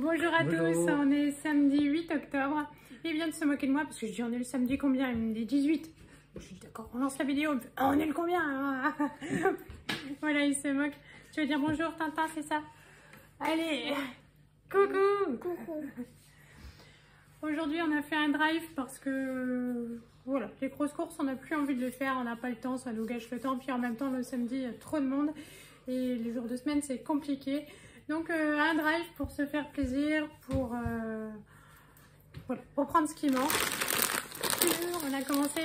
Bonjour à tous, on est samedi 8 octobre. Il vient de se moquer de moi parce que je dis on est le samedi combien? Il me dit 18. Je dis d'accord, on lance la vidéo. Ah, on est le combien? Voilà, il se moque. Tu veux dire bonjour Tintin, c'est ça? Allez, coucou. Coucou. Aujourd'hui on a fait un drive parce que voilà, les grosses courses on n'a plus envie de les faire, on n'a pas le temps, ça nous gâche le temps. Puis en même temps le samedi il y a trop de monde et les jours de semaine c'est compliqué. Donc un drive pour se faire plaisir, pour, voilà, pour prendre ce qui manque. On a commencé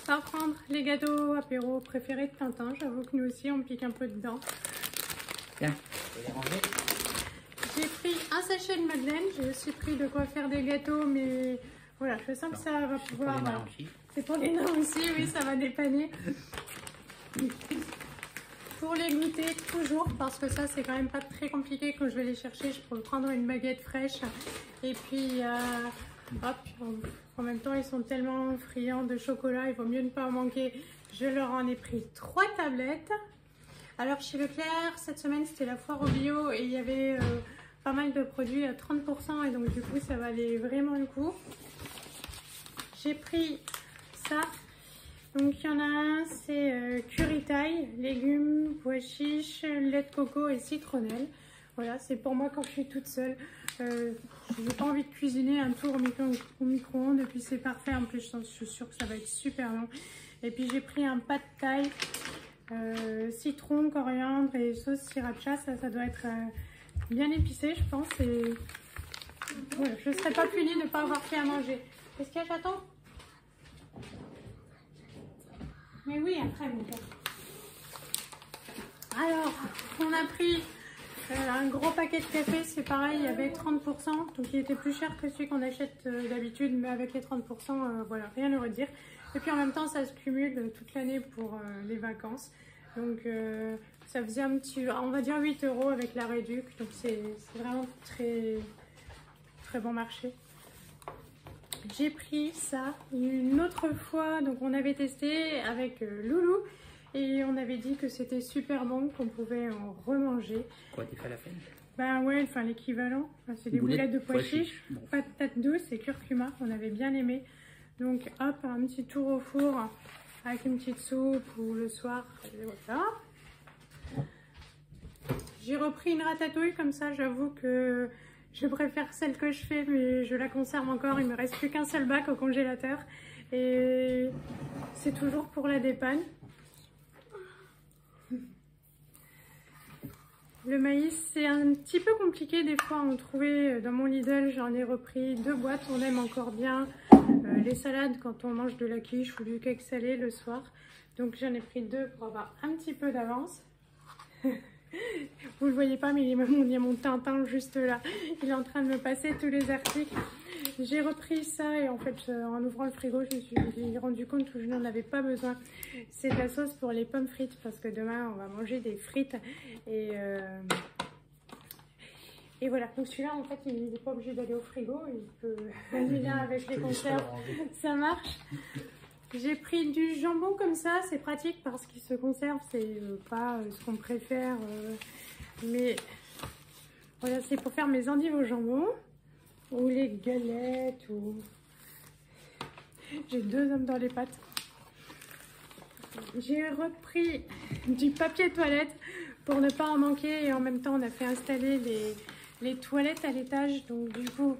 par prendre les gâteaux apéro préférés de Tintin. J'avoue que nous aussi on pique un peu dedans. Tiens, je vais les ranger. J'ai pris un sachet de madeleine, j'ai aussi pris de quoi faire des gâteaux, mais voilà, je sens que ça va pouvoir... C'est pour les nains aussi, oui, ça va dépanner. Pour les goûter toujours, parce que ça c'est quand même pas très compliqué quand je vais les chercher, je peux prendre une baguette fraîche et puis hop, en même temps ils sont tellement friands de chocolat, il vaut mieux ne pas en manquer. Je leur en ai pris 3 tablettes. Alors chez Leclerc, cette semaine c'était la foire au bio et il y avait pas mal de produits à 30% et donc du coup ça valait vraiment le coup. J'ai pris ça. Donc il y en a un, c'est curry thaï, légumes, pois chiches, lait de coco et citronnelle. Voilà, c'est pour moi quand je suis toute seule. Je n'ai pas envie de cuisiner un tour au micro-ondes et puis c'est parfait. En plus, je suis sûre que ça va être super long. Et puis j'ai pris un pad thaï, citron, coriandre et sauce sriracha. Ça doit être bien épicé, je pense. Et voilà, je ne serais pas punie de ne pas avoir fait à manger. Qu'est-ce qu'il y a, j'attends? Mais oui, après mon père. Alors, on a pris un gros paquet de café, c'est pareil, il y avait 30%, donc il était plus cher que celui qu'on achète d'habitude, mais avec les 30%, voilà, rien à redire. Et puis en même temps, ça se cumule toute l'année pour les vacances. Donc ça faisait un petit, on va dire 8 € avec la réduc, donc c'est vraiment très, très bon marché. J'ai pris ça une autre fois, donc on avait testé avec Loulou et on avait dit que c'était super bon, qu'on pouvait en remanger. Quoi, des falafels? Ben ouais, enfin l'équivalent, enfin, c'est des boulettes de pois chiches, bon. Patates douces et curcuma, on avait bien aimé. Donc hop, un petit tour au four avec une petite soupe ou le soir, voilà. J'ai repris une ratatouille comme ça, j'avoue que je préfère celle que je fais, mais je la conserve encore. Il me reste plus qu'un seul bac au congélateur. Et c'est toujours pour la dépanne. Le maïs, c'est un petit peu compliqué des fois à en trouver. Dans mon Lidl, j'en ai repris 2 boîtes. On aime encore bien les salades quand on mange de la quiche ou du cake salé le soir. Donc j'en ai pris 2 pour avoir un petit peu d'avance. Vous le voyez pas, mais il y a mon Tintin juste là. Il est en train de me passer tous les articles. J'ai repris ça et en fait, en ouvrant le frigo, je me suis rendu compte que je n'en avais pas besoin. C'est de la sauce pour les pommes frites parce que demain, on va manger des frites. Et voilà. Donc celui-là, en fait, il n'est pas obligé d'aller au frigo. Il peut aller là avec les conserves. Ça marche. J'ai pris du jambon comme ça, c'est pratique parce qu'il se conserve, c'est pas ce qu'on préfère, mais voilà, c'est pour faire mes endives au jambon, ou les galettes, ou... J'ai 2 hommes dans les pattes. J'ai repris du papier toilette pour ne pas en manquer et en même temps on a fait installer les toilettes à l'étage, donc du coup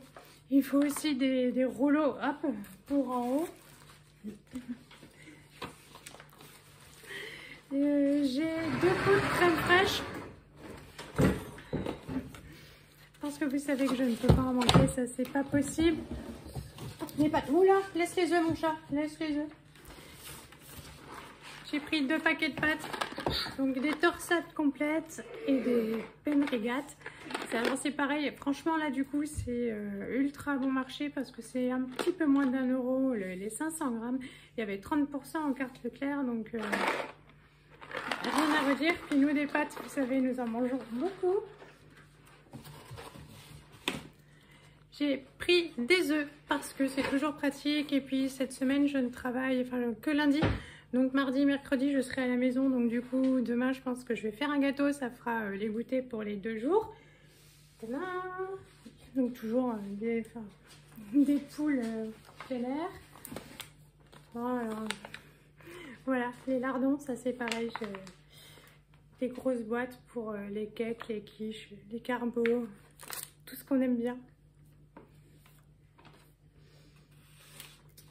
il faut aussi des rouleaux, hop, pour en haut. J'ai 2 pots de crème fraîche parce que vous savez que je ne peux pas en manquer, ça c'est pas possible. Les pâtes, oula, laisse les œufs mon chat, laisse les œufs. J'ai pris 2 paquets de pâtes, donc des torsades complètes et des penrigates. Alors c'est pareil, franchement là du coup c'est ultra bon marché parce que c'est un petit peu moins d'1 € les 500 grammes. Il y avait 30% en carte Leclerc, donc rien à redire. Puis nous des pâtes, vous savez, nous en mangeons beaucoup. J'ai pris des œufs parce que c'est toujours pratique et puis cette semaine je ne travaille que lundi. Donc mardi, mercredi, je serai à la maison. Donc du coup, demain, je pense que je vais faire un gâteau. Ça fera les goûters pour les 2 jours. Tadam! Donc toujours des poules plein air. Bon, alors, voilà, les lardons, ça c'est pareil. Des grosses boîtes pour les cakes, les quiches, les carbos, tout ce qu'on aime bien.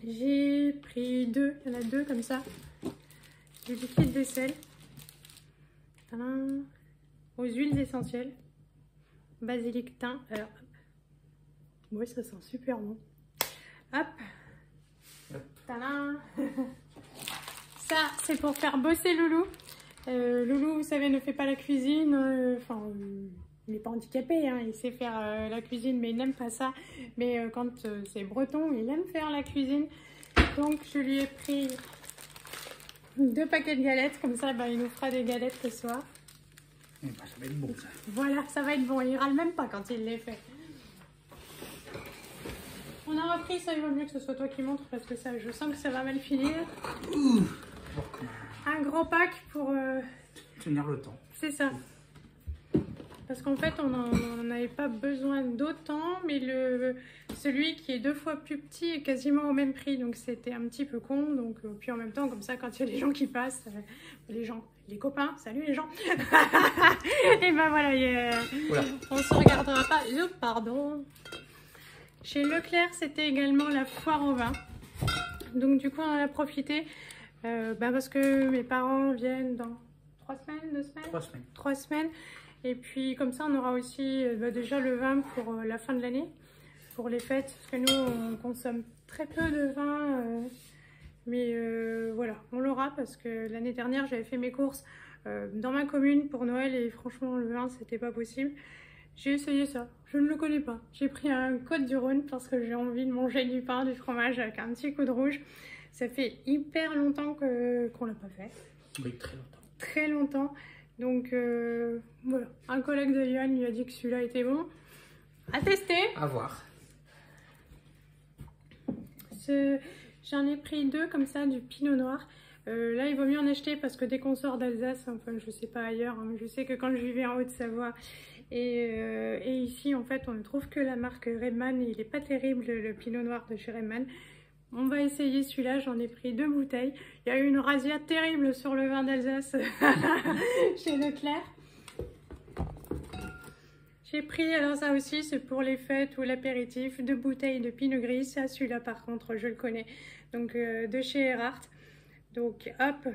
J'ai pris deux, il y en a deux comme ça. Du liquide vaisselle. Tadam. Aux huiles essentielles. Basilic, thym. Alors, oui, ça sent super bon. Hop. Tadam. Ça, c'est pour faire bosser Loulou. Loulou, vous savez, ne fait pas la cuisine. Enfin, il n'est pas handicapé, hein, il sait faire la cuisine, mais il n'aime pas ça. Mais quand c'est breton, il aime faire la cuisine. Donc, je lui ai pris 2 paquets de galettes. Comme ça, il nous fera des galettes ce soir. Ça va être bon, ça. Voilà, ça va être bon. Il râle même pas quand il les fait. On a repris, ça il vaut mieux que ce soit toi qui montres parce que ça, je sens que ça va mal finir. Un gros pack pour tenir le temps. C'est ça. Parce qu'en fait, on n'avait pas besoin d'autant, mais celui qui est 2 fois plus petit est quasiment au même prix, donc c'était un petit peu con. Donc puis en même temps, comme ça, quand il y a des gens qui passent, les copains, salut les gens. Et ben voilà, on se regardera pas. Pardon. Chez Leclerc, c'était également la foire au vin. Donc du coup, on en a profité parce que mes parents viennent dans 3 semaines, 2 semaines 3 semaines. 3 semaines. Et puis comme ça, on aura aussi déjà le vin pour la fin de l'année, pour les fêtes. Parce que nous, on consomme très peu de vin. Mais voilà, on l'aura parce que l'année dernière, j'avais fait mes courses dans ma commune pour Noël. Et franchement, le vin, c'était pas possible. J'ai essayé ça, je ne le connais pas. J'ai pris un Côte du Rhône parce que j'ai envie de manger du pain, du fromage avec un petit coup de rouge. Ça fait hyper longtemps qu'on l'a pas fait. Oui, très longtemps. Très longtemps. Donc voilà, un collègue de Yann lui a dit que celui-là était bon. À tester. À voir. J'en ai pris 2 comme ça, du pinot noir. Là, il vaut mieux en acheter parce que dès qu'on sort d'Alsace, enfin je sais pas ailleurs, hein, je sais que quand je vivais en Haute-Savoie, et ici, en fait, on ne trouve que la marque Rehmann. Il n'est pas terrible, le pinot noir de chez Rehmann. On va essayer celui-là. J'en ai pris 2 bouteilles. Il y a eu une razzia terrible sur le vin d'Alsace chez Leclerc. J'ai pris, alors ça aussi, c'est pour les fêtes ou l'apéritif, 2 bouteilles de pinot gris. Ça, celui-là, par contre, je le connais. Donc, de chez Erhardt. Donc, hop.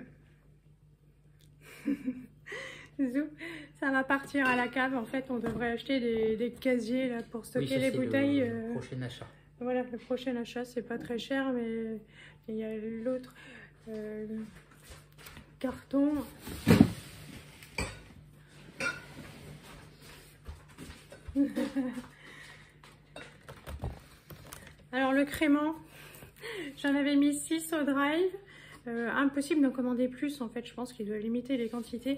Zou, ça va partir à la cave. En fait, on devrait acheter des casiers là, pour stocker les bouteilles. Le prochain achat. Voilà, le prochain achat, c'est pas très cher, mais il y a l'autre carton. Alors, le crément, j'en avais mis 6 au drive. Impossible d'en commander plus, en fait, je pense qu'ils doivent limiter les quantités.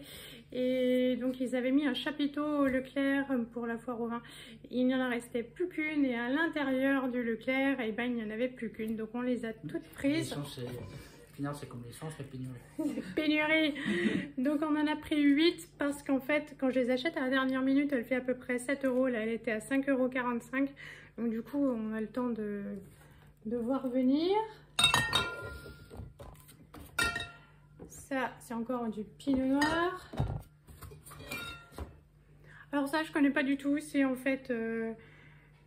Et donc ils avaient mis un chapiteau au Leclerc pour la foire au vin. Il n'y en restait plus qu'une, et à l'intérieur du Leclerc, et ben, il n'y en avait plus qu'une. Donc on les a toutes prises. C'est comme l'essence, la pénurie. Pénurie. Donc on en a pris 8 parce qu'en fait, quand je les achète à la dernière minute, elle fait à peu près 7 €. Là, elle était à 5,45 €. Donc du coup, on a le temps de voir venir. Ça, c'est encore du pinot noir. Alors ça, je connais pas du tout. C'est en fait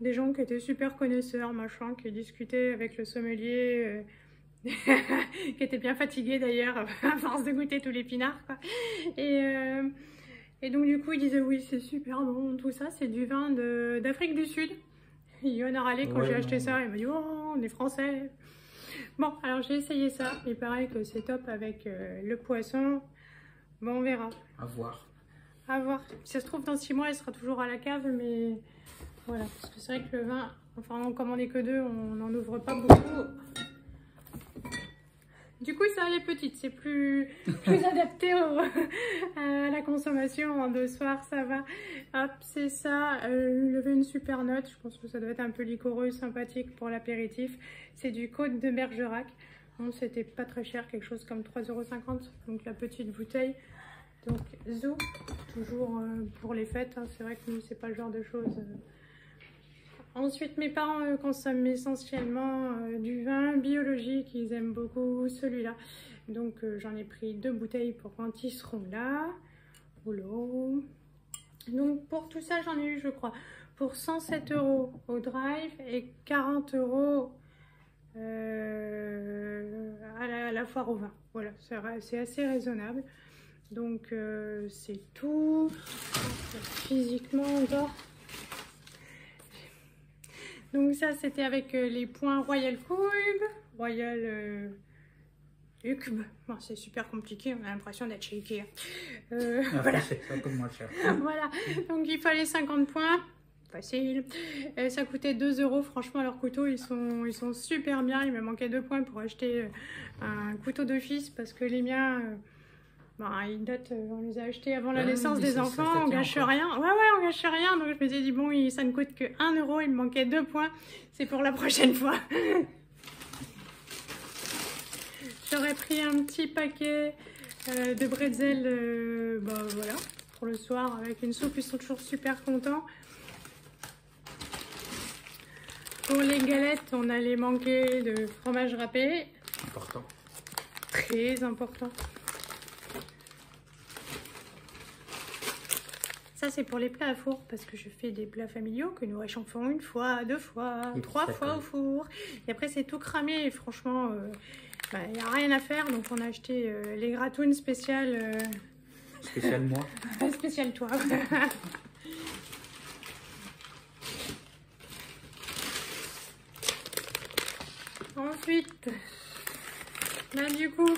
des gens qui étaient super connaisseurs, machin, qui discutaient avec le sommelier, qui était bien fatigué d'ailleurs, à force de goûter tous les pinards, quoi. Et donc du coup, ils disaient oui, c'est super bon, tout ça. C'est du vin d'Afrique du Sud. Yon a râlé quand j'ai acheté ça. Il m'a dit, oh, on est français. Bon, alors j'ai essayé ça. Il paraît que c'est top avec le poisson. Bon, on verra. À voir. À voir. Si ça se trouve, dans 6 mois, elle sera toujours à la cave, mais voilà. Parce que c'est vrai que le vin, enfin, on commandait que 2, on n'en ouvre pas beaucoup. Du coup, ça, elle est petite. C'est plus adapté à la consommation en 2 soirs, ça va. Hop, c'est ça. Il avait une super note. Je pense que ça doit être un peu liquoreux, sympathique pour l'apéritif. C'est du Côte de Bergerac. Bon, c'était pas très cher, quelque chose comme 3,50 €. Donc la petite bouteille. Donc Zou, toujours pour les fêtes. Hein. C'est vrai que nous, c'est pas le genre de choses Ensuite, mes parents consomment essentiellement du vin biologique. Ils aiment beaucoup celui-là. Donc, j'en ai pris 2 bouteilles pour quand ils seront là. Oula. Donc, pour tout ça, j'en ai eu, je crois, pour 107 € au drive et 40 € à la foire au vin. Voilà, c'est assez raisonnable. Donc, c'est tout. Physiquement encore. Donc ça, c'était avec les points Royal Cube, Royal Cube. Bon, c'est super compliqué, on a l'impression d'être chez Ikea. Voilà. Ça coûte moins cher. Voilà, donc il fallait 50 points. Facile. Ça coûtait 2 €. Franchement, leurs couteaux, ils sont super bien. Il me manquait 2 points pour acheter un couteau d'office parce que les miens... ils datent, on les a achetés avant la naissance des enfants, on gâche rien. Ouais, on gâche rien. Donc je me suis dit, bon, ça ne coûte que 1 €, il me manquait 2 points. C'est pour la prochaine fois. J'aurais pris un petit paquet de bretzel, voilà, pour le soir avec une soupe, ils sont toujours super contents. Pour les galettes, on allait manquer de fromage râpé. Important. Très important. Ça, c'est pour les plats à four, parce que je fais des plats familiaux que nous réchauffons 1 fois, 2 fois, 3 fois au four. Et après, c'est tout cramé et franchement, il n'y a rien à faire. Donc, on a acheté les gratounes spéciales. Spécial moi. Spécial toi. Ensuite, là, du coup...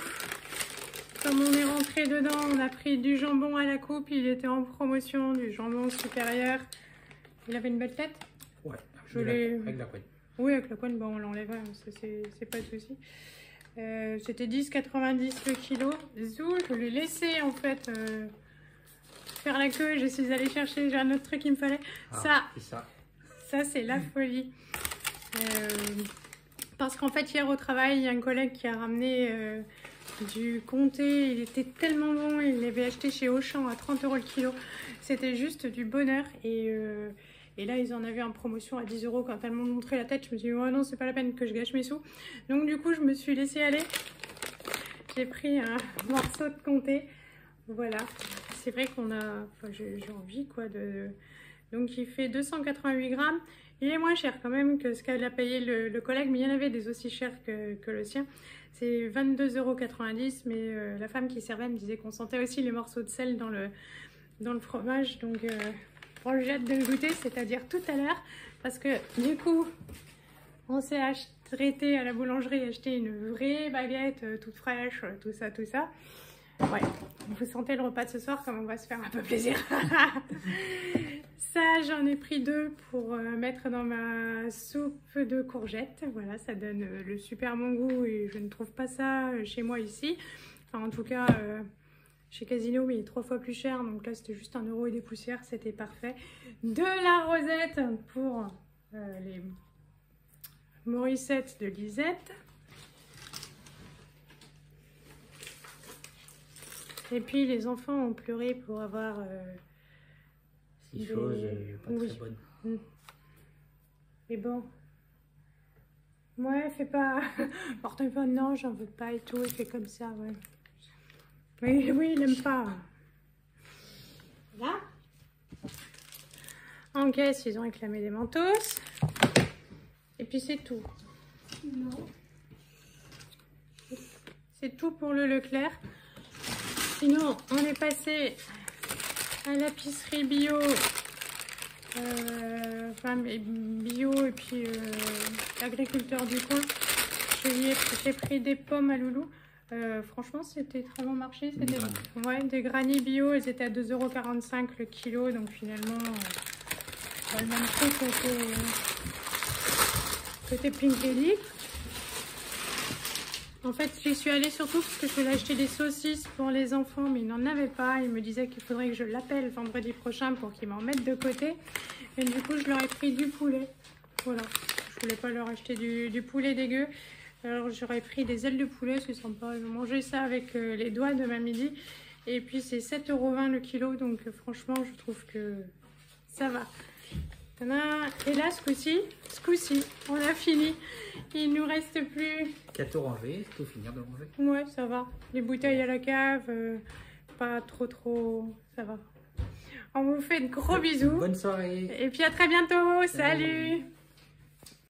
Comme on est rentré dedans, on a pris du jambon à la coupe. Il était en promotion, du jambon supérieur. Il avait une belle tête. Ouais, avec la couenne. Oui, avec la couenne, on l'enlève, c'est pas de souci. C'était 10,90 le kilo. Zou, je l'ai laissé en fait faire la queue. Je suis allée chercher, j'ai un autre truc qu'il me fallait. Ça c'est la folie. Parce qu'en fait, hier au travail, il y a un collègue qui a ramené... du comté, il était tellement bon, il l'avait acheté chez Auchan à 30 € le kilo. C'était juste du bonheur et là ils en avaient en promotion à 10 €. Quand elles m'ont montré la tête, je me suis dit oh non, c'est pas la peine que je gâche mes sous. Donc du coup je me suis laissée aller. J'ai pris un morceau de comté. Voilà, c'est vrai qu'on a, j'ai envie quoi de... Donc il fait 288 grammes. Il est moins cher quand même que ce qu'elle a payé le collègue, mais il y en avait des aussi chers que le sien. C'est 22,90 €, mais la femme qui servait me disait qu'on sentait aussi les morceaux de sel dans le fromage. Donc j'ai hâte de le goûter, c'est-à-dire tout à l'heure. Parce que du coup, on s'est arrêté à la boulangerie acheter une vraie baguette toute fraîche, tout ça. Ouais, vous sentez le repas de ce soir comme on va se faire un peu plaisir. Ça, j'en ai pris 2 pour mettre dans ma soupe de courgettes. Voilà, ça donne le super bon goût et je ne trouve pas ça chez moi ici. Enfin, en tout cas, chez Casino, mais il est 3 fois plus cher. Donc là, c'était juste 1 € et des poussières, c'était parfait. De la rosette pour les Morissettes de Lisette. Et puis, les enfants ont pleuré pour avoir... choses pas très bonnes. Mais bon. Ouais, fais pas... Porte pas, non, j'en veux pas et tout. Il fait comme ça, ouais. Oui, il n'aime pas. Voilà. En caisse, ils ont réclamé des mentos. Et puis c'est tout. Non. C'est tout pour le Leclerc. Sinon, on est passé à l'épicerie bio. Bio et puis l'agriculteur du coin. J'ai pris des pommes à Loulou. Franchement, c'était très bon marché. C'était des granny bio. Elles étaient à 2,45 € le kilo. Donc finalement, le même prix côté Pinkelly. En fait, j'y suis allée surtout parce que je voulais acheter des saucisses pour les enfants, mais ils n'en avaient pas. Ils me disaient qu'il faudrait que je l'appelle vendredi prochain pour qu'ils m'en mettent de côté. Et du coup, je leur ai pris du poulet. Voilà. Je voulais pas leur acheter du poulet dégueu. Alors, j'aurais pris des ailes de poulet, c'est sympa. Ils ont mangé ça avec les doigts de ma midi. Et puis, c'est 7,20 € le kilo. Donc, franchement, je trouve que ça va. Tadam. Et là, ce coup-ci, on a fini. Il nous reste plus... Qu'à tout ranger, tout finir de ranger. Ouais, ça va. Les bouteilles à la cave, pas trop, ça va. On vous fait de gros bisous. Bonne soirée. Et puis à très bientôt. Salut.